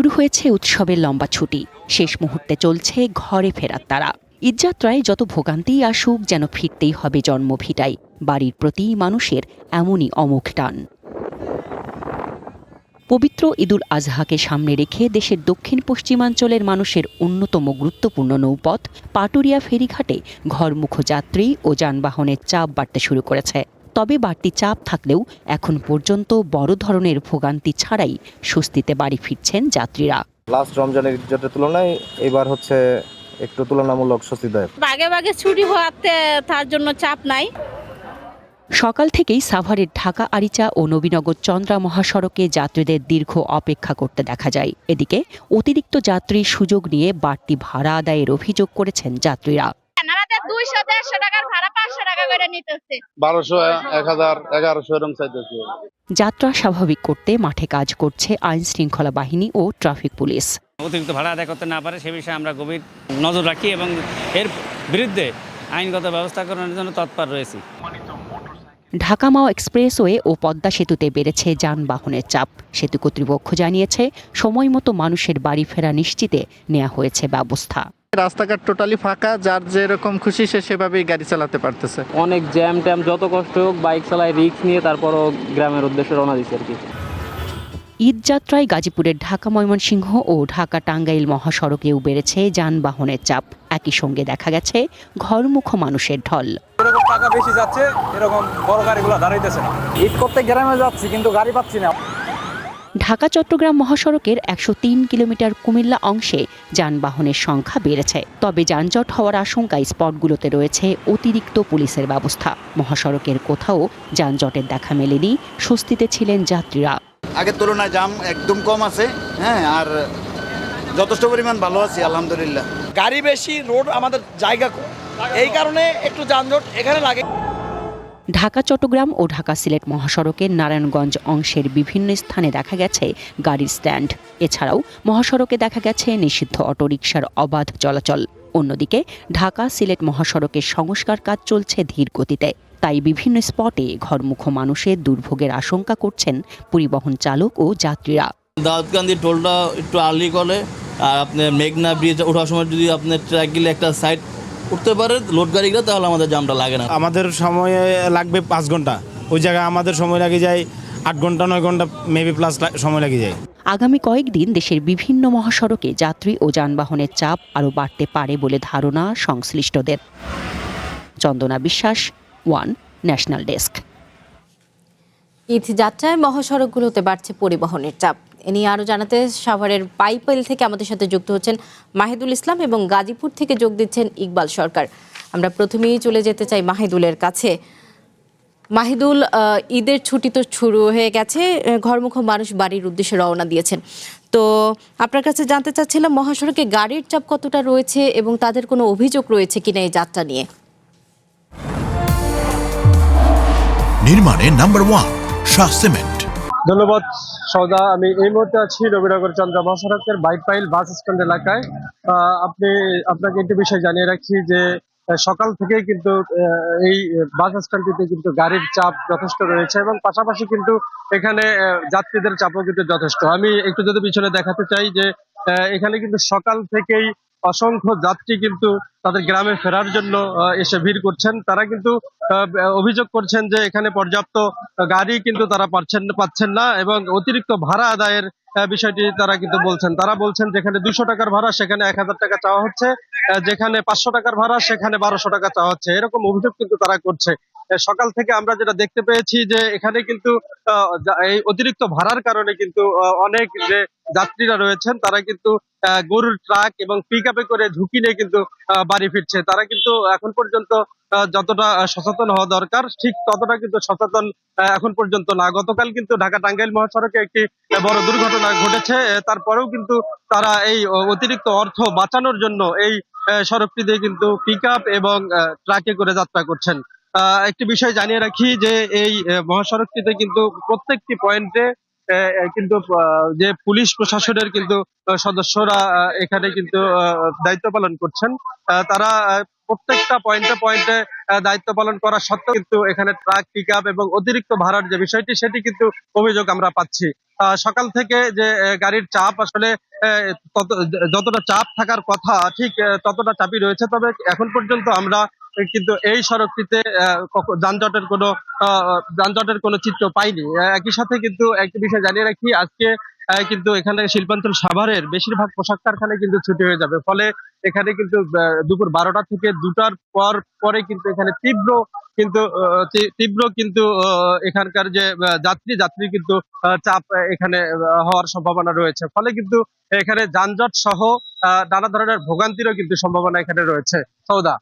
শুরু হয়েছে উৎসবের লম্বা ছুটি, শেষ মুহূর্তে চলছে ঘরে ফেরার তারা। ঈদযাত্রায় যত ভোগান্তিই আসুক, যেন ফিরতেই হবে জন্মভিটায়। বাড়ির প্রতি মানুষের এমনই অমোঘ টান। পবিত্র ঈদুল আজহাকে সামনে রেখে দেশের দক্ষিণ পশ্চিমাঞ্চলের মানুষের অন্যতম গুরুত্বপূর্ণ নৌপথ পাটুরিয়া ফেরিঘাটে ঘরমুখো যাত্রী ও যানবাহনের চাপ বাড়তে শুরু করেছে। তবে বাড়তি চাপ থাকলেও এখন পর্যন্ত বড় ধরনের ভোগান্তি ছাড়াই স্বস্তিতে বাড়ি ফিরছেন যাত্রীরা। লাস্ট রমজানের ঈদের তুলনায় এবার হচ্ছে একটু তুলনামূলক স্বস্তিদায়ক। ভাগে ভাগে ছুটি হওয়াতে তার জন্য চাপ নাই। সকাল থেকেই সাভারের ঢাকা আরিচা ও নবীনগর চন্দ্রা মহাসড়কে যাত্রীদের দীর্ঘ অপেক্ষা করতে দেখা যায়। এদিকে অতিরিক্ত যাত্রীর সুযোগ নিয়ে বাড়তি ভাড়া আদায়ের অভিযোগ করেছেন যাত্রীরা। আমাদের 200-150 টাকার ভাড়া 500 টাকা করে নিতেছে। 1200, 1000, 1100 এরকম চাইতেছে। যাত্রা স্বাভাবিক করতে মাঠে কাজ করছে আইন শৃঙ্খলা বাহিনী ও ট্রাফিক পুলিশ। অতিরিক্ত ভাড়া আদায় করতে না পারে সে বিষয়ে আমরা গভীর নজর রাখি এবং এর বিরুদ্ধে আইনগত ব্যবস্থা করার জন্য তৎপর রয়েছি। ঢাকা মাও এক্সপ্রেসওয়ে ও পদ্মা সেতুতে বেড়েছে যানবাহনের চাপ। সেতু কর্তৃপক্ষ জানিয়েছে, সময় মতো মানুষের বাড়ি ফেরা নিশ্চিতে নেওয়া হয়েছে ব্যবস্থা। রাস্তাঘাট টোটালি ফাঁকা, যার যেরকম খুশি সে সেভাবেই গাড়ি চালাতে পারতেছে। অনেক জ্যাম ট্যাম, যত কষ্ট হোক বাইক চালায়, রিস্ক নিয়ে তারপরও গ্রামের উদ্দেশ্যে রওনা দিচ্ছে আর কি। ঈদযাত্রায় গাজীপুরের ঢাকা ময়মনসিংহ ও ঢাকা টাঙ্গাইল মহাসড়কেও বেড়েছে যানবাহনের চাপ। একই সঙ্গে দেখা গেছে ঘরমুখো মানুষের ঢল। এরকম টাকা বেশি যাচ্ছে, এরকম বড় গাড়িগুলো দাঁড়াইতেছে না। ঈদ করতে গ্রামে যাচ্ছি কিন্তু গাড়ি পাচ্ছি না। ঢাকা চট্টগ্রাম মহাসড়কের 103 কিলোমিটার কুমিল্লা অংশে যানবাহনের সংখ্যা বেড়েছে। তবে যানজট হওয়ার আশঙ্কায় স্পটগুলোতে রয়েছে অতিরিক্ত পুলিশের ব্যবস্থা। মহাসড়কের কোথাও যানজটের দেখা মেলেনি, স্বস্তিতে ছিলেন যাত্রীরা। আগের তুলনায় জাম একদম কম আছে, হ্যাঁ, আর যথেষ্ট পরিমাণ ভালো আছে আলহামদুলিল্লাহ। গাড়ি বেশি, রোড আমাদের জায়গা কম, এই কারণে একটু যানজট এখানে লাগে। ঢাকা চট্টগ্রাম ও ঢাকা সিলেট মহাসড়কের নারায়ণগঞ্জ অংশের বিভিন্ন স্থানে দেখা গেছে গাড়ির স্ট্যান্ড। এছাড়াও মহাসড়কে দেখা গেছে নিষিদ্ধ অটোরিকশার অবাধ চলাচল। অন্যদিকে ঢাকা সিলেট মহাসড়কের সংস্কার কাজ চলছে ধীর গতিতে। তাই বিভিন্ন স্পটে ঘরমুখো মানুষের দুর্ভোগের আশঙ্কা করছেন পরিবহন চালক ও যাত্রীরা। দাউদকান্দি টোলটা একটু আর্লি করে, আর আপনার মেঘনা ব্রিজ ওঠার সময় যদি আপনার ট্র্যাক গেলে একটা সাইড উঠতে পারে লোড গাড়িগুলো, তাহলে আমাদের জামটা লাগে না। আমাদের সময় লাগবে 5 ঘন্টা, ওই জায়গায় আমাদের সময় লাগে যায় 8 ঘন্টা 9 ঘন্টা মেবি প্লাস সময় লাগে যায়। আগামী কয়েকদিন দেশের বিভিন্ন মহাসড়কে যাত্রী ও যানবাহনের চাপ আরও বাড়তে পারে বলে ধারণা সংশ্লিষ্টদের। চন্দনা বিশ্বাস, ওয়ান ন্যাশনাল ডেস্ক। ঈদ যাত্রায় মহাসড়কগুলোতে বাড়ছে পরিবহনের চাপ। এ নিয়ে আরও জানাতে সাভারের পাইপেল থেকে আমাদের সাথে যুক্ত হচ্ছেন মাহিদুল ইসলাম এবং গাজীপুর থেকে যোগ দিচ্ছেন ইকবাল সরকার। আমরা প্রথমেই চলে যেতে চাই মাহিদুলের কাছে। মাহিদুল, ঈদের ছুটি তো শুরু হয়ে গেছে, ঘরমুখো মানুষ বাড়ির উদ্দেশ্যে রওনা দিয়েছেন। তো আপনার কাছে জানতে চাচ্ছিলাম মহাসড়কে গাড়ির চাপ কতটা রয়েছে এবং তাদের কোনো অভিযোগ রয়েছে কিনা এই যাত্রা নিয়ে। নির্মাণে নাম্বার 1 শাহ সিমেন্ট। ধন্যবাদ সৌদা। আমি এই মুহূর্তে আছি নবীনগর চন্দ্রা মহাসড়কের বাইপাইল বাস স্ট্যান্ড এলাকায়। আপনাকে একটি বিষয় জানিয়ে রাখি যে সকাল থেকেই কিন্তু এই বাস স্ট্যান্ডটিতে কিন্তু গাড়ির চাপ যথেষ্ট রয়েছে এবং পাশাপাশি কিন্তু এখানে যাত্রীদের চাপও কিন্তু যথেষ্ট। আমি একটু যদি পিছনে দেখাতে চাই যে এখানে কিন্তু সকাল থেকেই অসংখ্য যাত্রী কিন্তু তাদের গ্রামে ফেরার জন্য এসে ভিড় করছেন। তারা কিন্তু অভিযোগ করছেন যে এখানে পর্যাপ্ত গাড়ি কিন্তু তারা পাচ্ছেন না এবং অতিরিক্ত ভাড়া আদায়ের বিষয়টি তারা কিন্তু বলছেন। তারা বলছেন যেখানে 200 টাকার ভাড়া সেখানে 1000 টাকা চাওয়া হচ্ছে, যেখানে 500 টাকার ভাড়া সেখানে 1200 টাকা চাওয়া হচ্ছে, এরকম অভিযোগ কিন্তু তারা করছে। সকাল থেকে আমরা যেটা দেখতে পেয়েছি যে এখানে কিন্তু এই অতিরিক্ত ভাড়ার কারণে কিন্তু অনেক যে যাত্রীরা রয়েছেন তারা কিন্তু গরুর ট্রাক এবং পিক আপে করে ঝুঁকি নিয়ে কিন্তু বাড়ি ফিরছে। তারা কিন্তু এখন পর্যন্ত যতটা সচেতন হওয়া দরকার ঠিক ততটা কিন্তু সচেতন এখন পর্যন্ত না। গতকাল কিন্তু ঢাকা টাঙ্গাইল মহাসড়কে একটি বড় দুর্ঘটনা ঘটেছে, তারপরেও কিন্তু তারা এই অতিরিক্ত অর্থ বাঁচানোর জন্য এই সড়কটি দিয়ে কিন্তু পিক আপ এবং ট্রাকে করে যাত্রা করছেন। একটি বিষয় জানিয়ে রাখি যে এই মহাসড়কটিতে কিন্তু প্রত্যেকটি পয়েন্টে কিন্তু যে পুলিশ প্রশাসনের কিন্তু সদস্যরা এখানে কিন্তু দায়িত্ব পালন করছেন। তারা প্রত্যেকটা পয়েন্টে পয়েন্টে দায়িত্ব পালন করা সত্ত্বেও কিন্তু এখানে ট্রাক, পিকআপ এবং অতিরিক্ত ভাড়ার যে বিষয়টি সেটি কিন্তু অভিযোগ আমরা পাচ্ছি। সকাল থেকে যে গাড়ির চাপ আসলে যতটা চাপ থাকার কথা ঠিক ততটা চাপই রয়েছে। তবে এখন পর্যন্ত আমরা কিন্তু এই সড়কটিতে যানজটের কোনো চিত্র পাইনি। একই সাথে কিন্তু একটি বিষয় জানিয়ে রাখি, আজকে কিন্তু এখানে শিল্পাঞ্চল সাভারের বেশিরভাগ পোশাক কারখানায় কিন্তু ছুটি হয়ে যাবে। ফলে এখানে কিন্তু দুপুর 12টা থেকে 2টার পরে কিন্তু এখানে তীব্র কিন্তু এখানকার যে যাত্রী কিন্তু চাপ এখানে হওয়ার সম্ভাবনা রয়েছে। ফলে কিন্তু এখানে যানজট সহ নানা ধরনের ভোগান্তিরও কিন্তু সম্ভাবনা এখানে রয়েছে। সৌদা।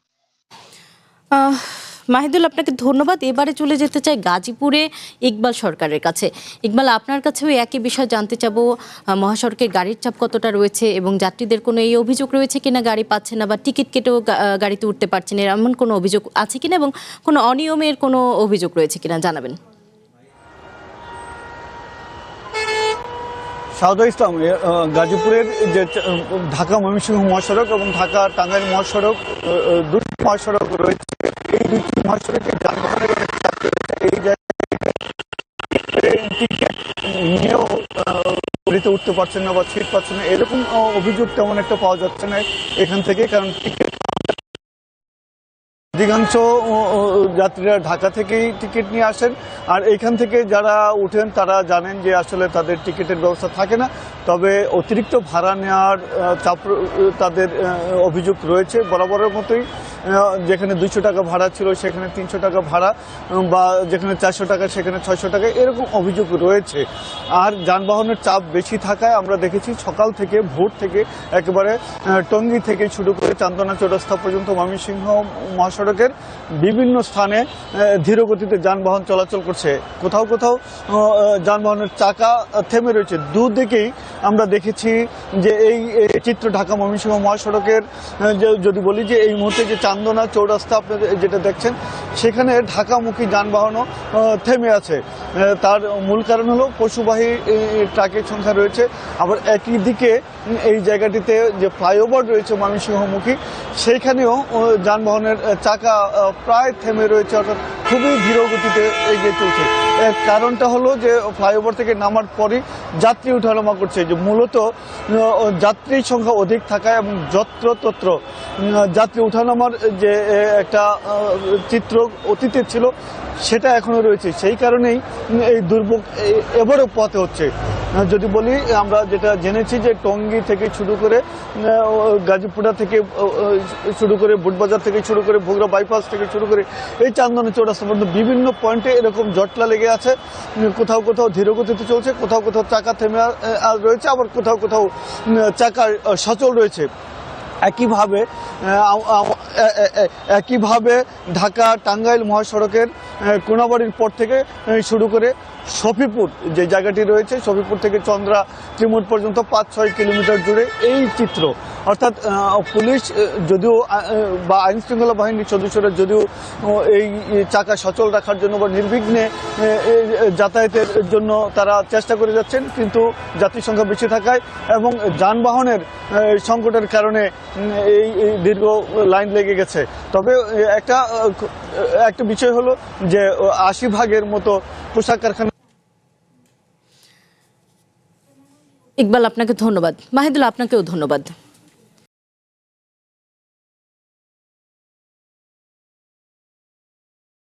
মাহিদুল, আপনাকে ধন্যবাদ। এবারে চলে যেতে চাই গাজীপুরে ইকবাল সরকারের কাছে। ইকবাল, আপনার কাছেও একই বিষয় জানতে চাবো, মহাসড়কের গাড়ির চাপ কতটা রয়েছে এবং যাত্রীদের কোনো এই অভিযোগ রয়েছে কিনা গাড়ি পাচ্ছে না বা টিকিট কেটেও গাড়িতে উঠতে পারছেন, এমন কোনো অভিযোগ আছে কিনা এবং কোনো অনিয়মের কোনো অভিযোগ রয়েছে কিনা জানাবেন। সাউদা ইসলাম, গাজীপুরের যে ঢাকা ময়মনসিংহ মহাসড়ক এবং ঢাকা টাঙ্গাইল মহাসড়ক, দুটি মহাসড়ক রয়েছে। এই দুটি মহাসড়কে যানবাহনের এই টিকিট নিয়েও গাড়িতে উঠতে পারছেন না বা সিট পাচ্ছেন না, এরকম অভিযোগ তেমন একটা পাওয়া যাচ্ছে না এখান থেকে। কারণ অধিকাংশ যাত্রীরা ঢাকা থেকেই টিকিট নিয়ে আসেন, আর এইখান থেকে যারা উঠেন তারা জানেন যে আসলে তাদের টিকিটের ব্যবস্থা থাকে না। তবে অতিরিক্ত ভাড়া নেওয়ার চাপ তাদের অভিযোগ রয়েছে বরাবরের মতোই। যেখানে 200 টাকা ভাড়া ছিল সেখানে 300 টাকা ভাড়া, বা যেখানে 400 টাকা সেখানে 600 টাকা, এরকম অভিযোগ রয়েছে। আর যানবাহনের চাপ বেশি থাকায় আমরা দেখেছি সকাল থেকে ভোর থেকে একেবারে টঙ্গী থেকে শুরু করে চান্দনা চৌরাস্তা পর্যন্ত ময়মনসিংহ মহাসড়কের বিভিন্ন স্থানে ধীর গতিতে যানবাহন চলাচল করছে। কোথাও কোথাও যানবাহনের চাকা থেমে রয়েছে। দুদিকেই আমরা দেখেছি যে এই চিত্র ঢাকা ময়মনসিংহ মহাসড়কের যদি বলি যে এই মুহূর্তে যে চান্দনা চৌরাস্তা আপনারা যেটা দেখছেন সেখানে ঢাকামুখী যানবাহনও থেমে আছে। তার মূল কারণ হলো পশুবাহী ট্রাকের সংখ্যা রয়েছে। আবার একই দিকে এই জায়গাটিতে যে ফ্লাইওভার রয়েছে ময়মনসিংহমুখী, সেইখানেও যানবাহনের চাকা প্রায় থেমে রয়েছে, অর্থাৎ খুবই ধীর গতিতে এগিয়ে চলছে। এর কারণটা হলো যে ফ্লাইওভার থেকে নামার পরই যাত্রী উঠানামা করছে, যে মূলত যাত্রীর সংখ্যা অধিক থাকায় এবং যত্রতত্র যাত্রী উঠানামার যে একটা চিত্র অতীতে ছিল সেটা এখনো রয়েছে। সেই কারণেই এই দুর্ভোগ এবারও পথে হচ্ছে। যদি বলি, আমরা যেটা জেনেছি যে টঙ্গী থেকে শুরু করে গাজীপুরা থেকে শুরু করে বুটবাজার থেকে শুরু করে ভোগড়া বাইপাস থেকে শুরু করে এই চান্দনা চৌরাস্তা পর্যন্ত বিভিন্ন পয়েন্টে এরকম জটলা লেগে আছে। কোথাও কোথাও ধীর গতিতে চলছে, কোথাও কোথাও চাকা থেমে রয়েছে, আবার কোথাও কোথাও চাকা সচল রয়েছে। একইভাবে ঢাকা টাঙ্গাইল মহাসড়কের কোনাবাড়ির পর থেকে শুরু করে শফিপুর যে জায়গাটি রয়েছে, শফিপুর থেকে চন্দ্রা ত্রিমুট পর্যন্ত 5-6 কিলোমিটার জুড়ে এই চিত্র। অর্থাৎ পুলিশ যদিও বা আইন শৃঙ্খলা বাহিনীর সদস্যরা যদিও এই চাকা সচল রাখার জন্য বা নির্বিঘ্নে যাতায়াতের জন্য তারা চেষ্টা করে যাচ্ছেন, কিন্তু যাত্রীর সংখ্যা বেশি থাকায় এবং যানবাহনের সংকটের কারণে এই দীর্ঘ লাইন লেগে গেছে। তবে একটা বিষয় হলো যে 80% মতো পোশাক কারখানা। ইকবাল, আপনাকে ধন্যবাদ। মাহিদুল, আপনাকেও ধন্যবাদ।